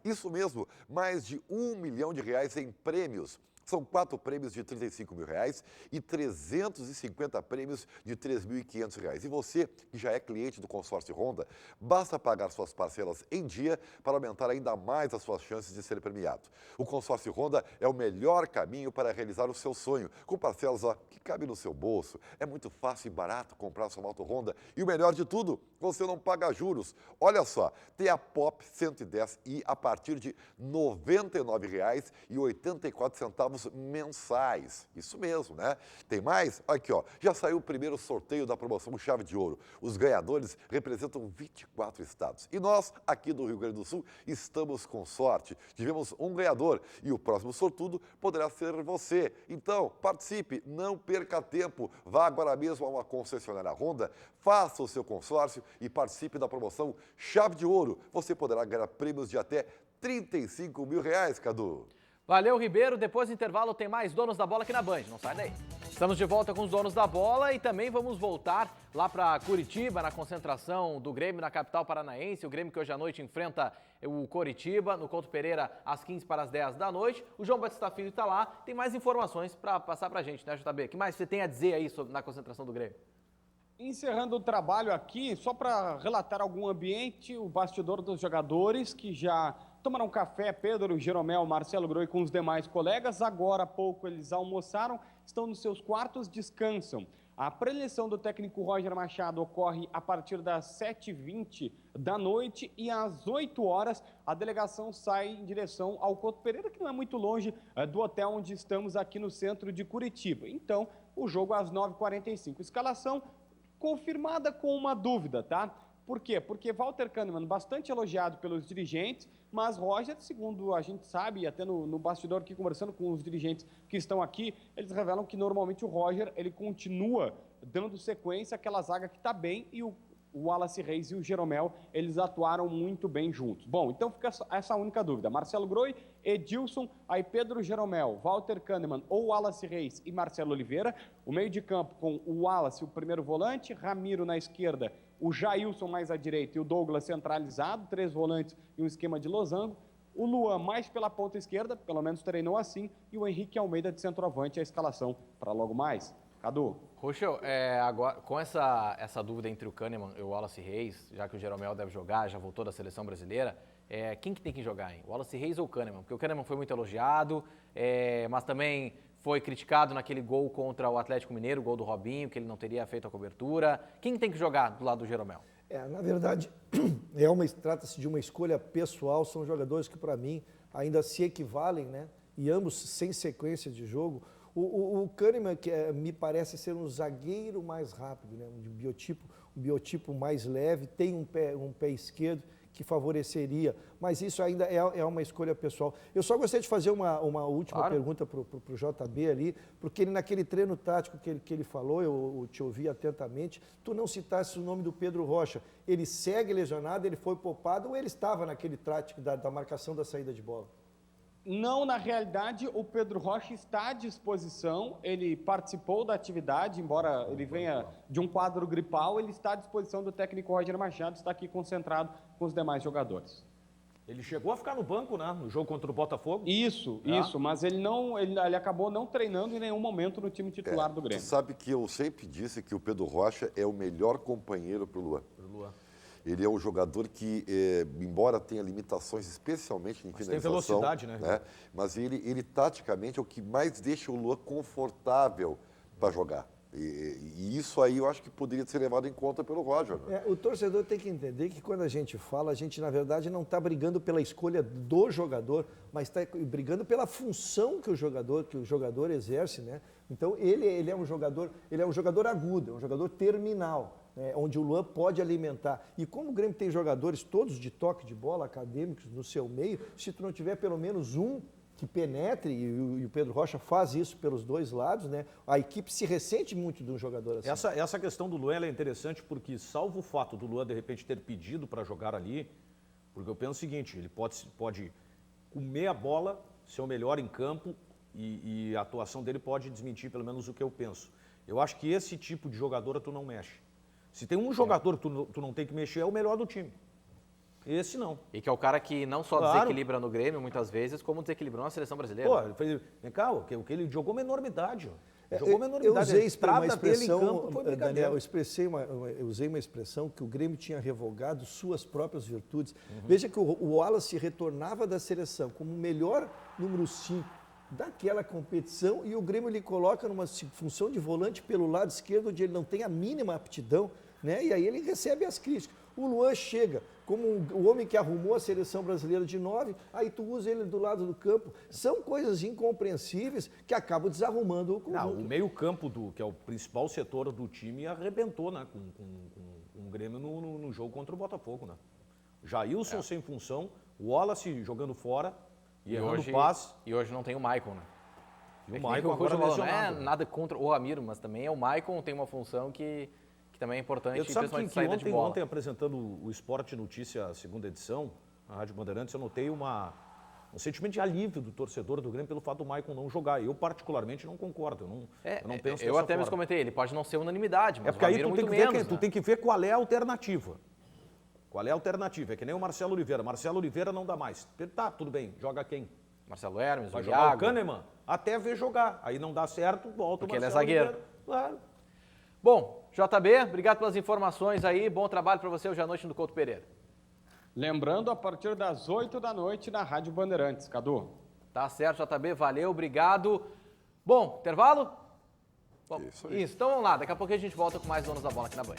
Isso mesmo, mais de R$1 milhão em prêmios. São 4 prêmios de R$ 35 mil e 350 prêmios de R$ 3.500. E você, que já é cliente do consórcio Honda, basta pagar suas parcelas em dia para aumentar ainda mais as suas chances de ser premiado. O consórcio Honda é o melhor caminho para realizar o seu sonho, com parcelas que cabem no seu bolso. É muito fácil e barato comprar sua moto Honda e o melhor de tudo, você não paga juros. Olha só, tem a Pop 110i a partir de R$ 99,84 mensais. Isso mesmo, né? Tem mais? Aqui, ó. Já saiu o primeiro sorteio da promoção Chave de Ouro. Os ganhadores representam 24 estados. E nós, aqui do Rio Grande do Sul, estamos com sorte. Tivemos um ganhador e o próximo sortudo poderá ser você. Então, participe, não perca tempo. Vá agora mesmo a uma concessionária Honda, faça o seu consórcio e participe da promoção Chave de Ouro. Você poderá ganhar prêmios de até R$ 35 mil, Cadu. Valeu, Ribeiro. Depois do intervalo tem mais Donos da Bola aqui na Band. Não sai daí. Estamos de volta com os Donos da Bola e também vamos voltar lá para Curitiba, na concentração do Grêmio na capital paranaense. O Grêmio que hoje à noite enfrenta o Coritiba, no Couto Pereira, às 15 para as 10 da noite. O João Batista Filho está lá. Tem mais informações para passar para a gente, né, JB? O que mais você tem a dizer aí na concentração do Grêmio? Encerrando o trabalho aqui, só para relatar algum ambiente, o bastidor dos jogadores que já tomaram café, Pedro, Jeromel, Marcelo Groi com os demais colegas. Agora há pouco eles almoçaram, estão nos seus quartos, descansam. A preleção do técnico Roger Machado ocorre a partir das 7h20 da noite e às 8 horas a delegação sai em direção ao Couto Pereira, que não é muito longe do hotel onde estamos aqui no centro de Curitiba. Então, o jogo às 9h45. Escalação confirmada com uma dúvida, tá? Por quê? Porque Walter Kahneman, bastante elogiado pelos dirigentes, mas Roger, segundo a gente sabe, até no bastidor aqui conversando com os dirigentes que estão aqui, eles revelam que normalmente o Roger, ele continua dando sequência àquela zaga que está bem e o Wallace Reis e o Jeromel, eles atuaram muito bem juntos. Bom, então fica essa única dúvida. Marcelo Groi, Edilson, aí Pedro Jeromel, Walter Kahneman ou Wallace Reis e Marcelo Oliveira. O meio de campo com o Wallace, o primeiro volante, Ramiro na esquerda, o Jailson mais à direita e o Douglas centralizado, 3 volantes e um esquema de losango. O Luan mais pela ponta esquerda, pelo menos treinou assim, e o Henrique Almeida de centroavante, a escalação para logo mais. Cadu. Ruschel, agora, com essa dúvida entre o Kahneman e o Wallace Reis, já que o Jeromel deve jogar, já voltou da seleção brasileira, quem que tem que jogar, hein? Wallace Reis ou o Kahneman? Porque o Kahneman foi muito elogiado, mas também foi criticado naquele gol contra o Atlético Mineiro, o gol do Robinho, que ele não teria feito a cobertura. Quem tem que jogar do lado do Jeromel? Na verdade, trata-se de uma escolha pessoal, são jogadores que para mim ainda se equivalem, né? E ambos sem sequência de jogo. O Kahneman, que me parece ser um zagueiro mais rápido, né? um biotipo mais leve, tem um pé esquerdo que favoreceria, mas isso ainda é uma escolha pessoal. Eu só gostaria de fazer uma última pergunta para o JB ali, porque ele, naquele treino tático que ele falou, eu te ouvi atentamente, tu não citasse o nome do Pedro Rocha. Ele segue lesionado, ele foi poupado ou ele estava naquele tático da marcação da saída de bola? Não, na realidade, o Pedro Rocha está à disposição, ele participou da atividade, embora ele venha de um quadro gripal, ele está à disposição do técnico Roger Machado, está aqui concentrado com os demais jogadores. Ele chegou a ficar no banco, né, no jogo contra o Botafogo? Isso, mas ele acabou não treinando em nenhum momento no time titular do Grêmio. Tu sabe que eu sempre disse que o Pedro Rocha é o melhor companheiro para o Luan. Ele é um jogador que, embora tenha limitações, especialmente em finalização, tem velocidade, né? Mas ele taticamente é o que mais deixa o Luan confortável para jogar. E isso aí eu acho que poderia ser levado em conta pelo Roger. Né? O torcedor tem que entender que quando a gente fala, a gente na verdade não está brigando pela escolha do jogador, mas está brigando pela função que o jogador exerce, né? Então ele é um jogador agudo, é um jogador terminal. Onde o Luan pode alimentar. E como o Grêmio tem jogadores todos de toque de bola, acadêmicos no seu meio, se tu não tiver pelo menos um que penetre, e o Pedro Rocha faz isso pelos dois lados, né? A equipe se ressente muito de um jogador assim. Essa questão do Luan é interessante porque, salvo o fato do Luan de repente ter pedido para jogar ali, porque eu penso o seguinte, ele pode comer a bola, ser o melhor em campo e a atuação dele pode desmentir pelo menos o que eu penso. Eu acho que esse tipo de jogador tu não mexe. Se tem um jogador que tu não tem que mexer, é o melhor do time. Esse não. E que é o cara que não só Claro. desequilibra no Grêmio, muitas vezes, como desequilibrou na seleção brasileira. Pô, ele fez, vem cá, o que ele jogou uma enormidade. Ó. Jogou uma Eu enormidade. usei A uma entrada dele em expressão, campo foi brincadeira. Daniel, eu usei uma expressão que o Grêmio tinha revogado suas próprias virtudes. Veja que o Wallace retornava da seleção como o melhor número 5 daquela competição e o Grêmio lhe coloca numa função de volante pelo lado esquerdo, onde ele não tem a mínima aptidão, né? E aí ele recebe as críticas. O Luan chega como o homem que arrumou a seleção brasileira de 9, aí tu usa ele do lado do campo. São coisas incompreensíveis que acabam desarrumando o conjunto. Não, o meio-campo, que é o principal setor do time, arrebentou, né, com o Grêmio no jogo contra o Botafogo, né? Jailson sem função, o Wallace jogando fora e errando passe. E hoje não tem o Maicon, né? E o Não Maicon agora é lesionado. nada contra o Ramiro, mas também é o Maicon, tem uma função que também é importante, Eu sabe principalmente que saída de bola. ontem apresentando o Esporte Notícia, a segunda edição, na Rádio Bandeirantes, eu notei um sentimento de alívio do torcedor do Grêmio pelo fato do Maicon não jogar. Eu, particularmente, não concordo. Eu não penso Eu dessa até mesmo forma. comentei, ele pode não ser unanimidade, mas É porque o aí Ramiro tu tem, muito que ver, menos, tu né? tem que ver qual é a alternativa. Qual é a alternativa? É que nem o Marcelo Oliveira. Marcelo Oliveira não dá mais. Tá, tudo bem. Joga quem? Marcelo Hermes, Vai o jogar o Iago. Kahneman? Até ver jogar. Aí não dá certo, volta Porque o ele é Marcelo zagueiro. Oliveira. Claro. Bom, JB, obrigado pelas informações aí, bom trabalho para você hoje à noite no Couto Pereira. Lembrando, a partir das 8 da noite na Rádio Bandeirantes, Cadu. Tá certo, JB, valeu, obrigado. Bom, intervalo? Bom, Isso aí. então vamos lá, daqui a pouco a gente volta com mais Donos da Bola aqui na Band.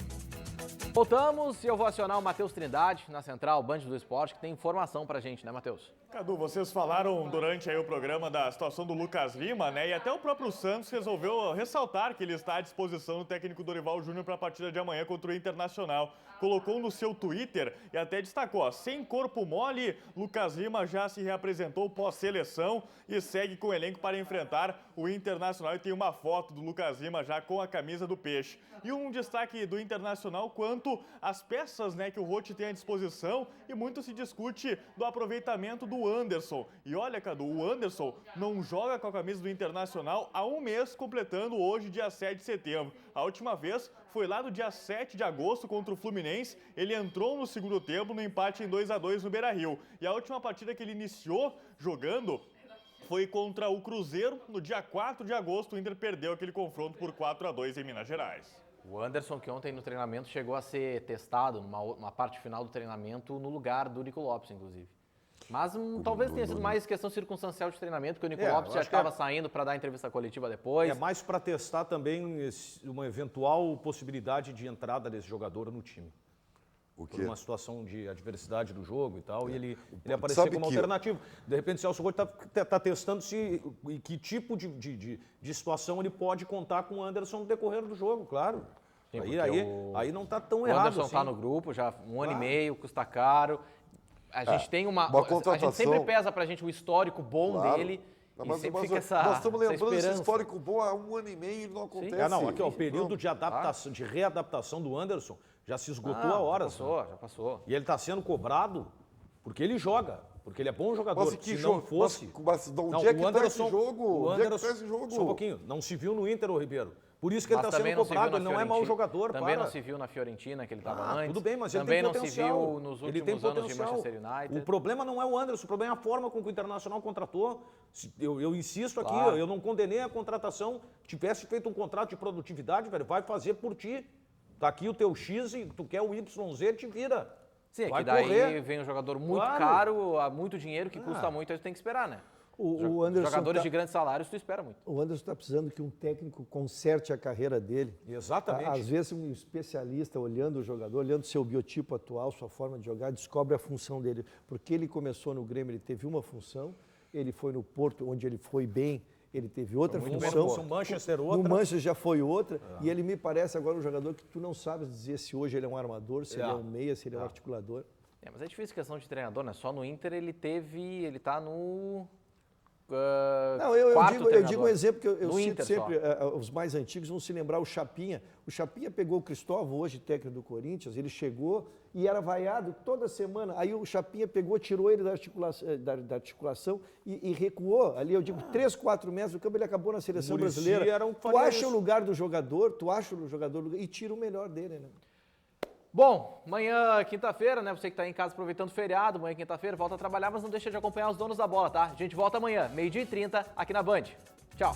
Voltamos e eu vou acionar o Matheus Trindade, na Central Band do Esporte, que tem informação pra gente, né, Matheus? Cadu, vocês falaram durante aí o programa da situação do Lucas Lima, né? E até o próprio Santos resolveu ressaltar que ele está à disposição do técnico Dorival Júnior para a partida de amanhã contra o Internacional. Colocou no seu Twitter e até destacou, ó, sem corpo mole, Lucas Lima já se reapresentou pós-seleção e segue com o elenco para enfrentar o Internacional. E tem uma foto do Lucas Lima já com a camisa do Peixe. E um destaque do Internacional quanto às peças, né, que o Rotti tem à disposição e muito se discute do aproveitamento do Anderson. E olha, Cadu, o Anderson não joga com a camisa do Internacional há um mês, completando hoje, dia 7 de setembro. A última vez foi lá no dia 7 de agosto contra o Fluminense. Ele entrou no segundo tempo no empate em 2-2 no Beira-Rio. E a última partida que ele iniciou jogando foi contra o Cruzeiro. No dia 4 de agosto, o Inter perdeu aquele confronto por 4-2 em Minas Gerais. O Anderson, que ontem no treinamento chegou a ser testado numa parte final do treinamento no lugar do Nico Lopes, inclusive. Mas talvez tenha sido mais questão circunstancial de treinamento, porque o Nico Lopes já estava saindo para dar entrevista coletiva depois. É mais para testar também uma eventual possibilidade de entrada desse jogador no time. O quê? Por uma situação de adversidade do jogo e tal, e ele aparecer Sabe como que- alternativa. De repente, o Celso Rotti está testando e que tipo de situação ele pode contar com o Anderson no decorrer do jogo, claro. Sim, Aí não está tão O errado Anderson assim. está no grupo já há um ano e meio, custa caro. A gente tem uma A gente contratação- sempre pesa pra gente o histórico bom Claro. dele. Não, E sempre fica essa nós estamos lembrando esse esperança. histórico bom há um ano e meio e não acontece. Aqui, ó, o período de adaptação, de readaptação do Anderson já se esgotou há horas. Já passou. E ele está sendo cobrado porque ele joga, porque ele é bom jogador. Mas que se jogo? não fosse... Mas onde é que tá esse jogo? Onde é que tá Anderson, esse jogo? Só um pouquinho, não se viu no Inter, ô Ribeiro. Por isso que ele Mas está também sendo não se viu cobrado, na ele não é mau Fiorentina. jogador, Também para. não se viu na Fiorentina, que ele estava antes. Tudo bem, mas também ele tem não se potencial. viu nos Ele tem últimos anos de potencial. Manchester United. O problema não é o Anderson, o problema é a forma com que o Internacional contratou. Eu insisto aqui, Claro. eu não condenei a contratação. Tivesse feito um contrato de produtividade, velho, vai fazer por ti. Tá aqui o teu X e tu quer o YZ, te vira. Sim, é vai que daí correr. vem um jogador muito Claro. caro, há muito dinheiro, que custa muito, aí tu tem que esperar, né? O Anderson Jogadores tá- de grandes salários, tu espera muito. O Anderson está precisando que um técnico conserte a carreira dele. Exatamente. Às vezes um especialista olhando o jogador, olhando seu biotipo atual, sua forma de jogar, descobre a função dele. Porque ele começou no Grêmio, ele teve uma função, ele foi no Porto, onde ele foi bem, ele teve outra Muito bem função. no Porto. No Manchester, No outra. Manchester já foi outra. E ele me parece agora um jogador que tu não sabes dizer se hoje ele é um armador, se ele é um meia, se ele é um articulador. Mas é difícil questão de treinador, né? Só no Inter ele tá no Não, eu quarto digo um treinador. exemplo que eu No cito Inter sempre, só. os mais antigos vão se lembrar o Chapinha. O Chapinha pegou o Cristóvão, hoje técnico do Corinthians, ele chegou e era vaiado toda semana. Aí o Chapinha pegou, tirou ele da articulação e recuou. Ali, eu digo, 3, 4 metros do campo, ele acabou na seleção Muricy brasileira. era um que Tu faria acha isso. o lugar do jogador, e tira o melhor dele, né? Bom, amanhã, quinta-feira, né? Você que tá em casa aproveitando o feriado, amanhã, quinta-feira, volta a trabalhar, mas não deixa de acompanhar os donos da bola, tá? A gente volta amanhã, 12h30, aqui na Band. Tchau!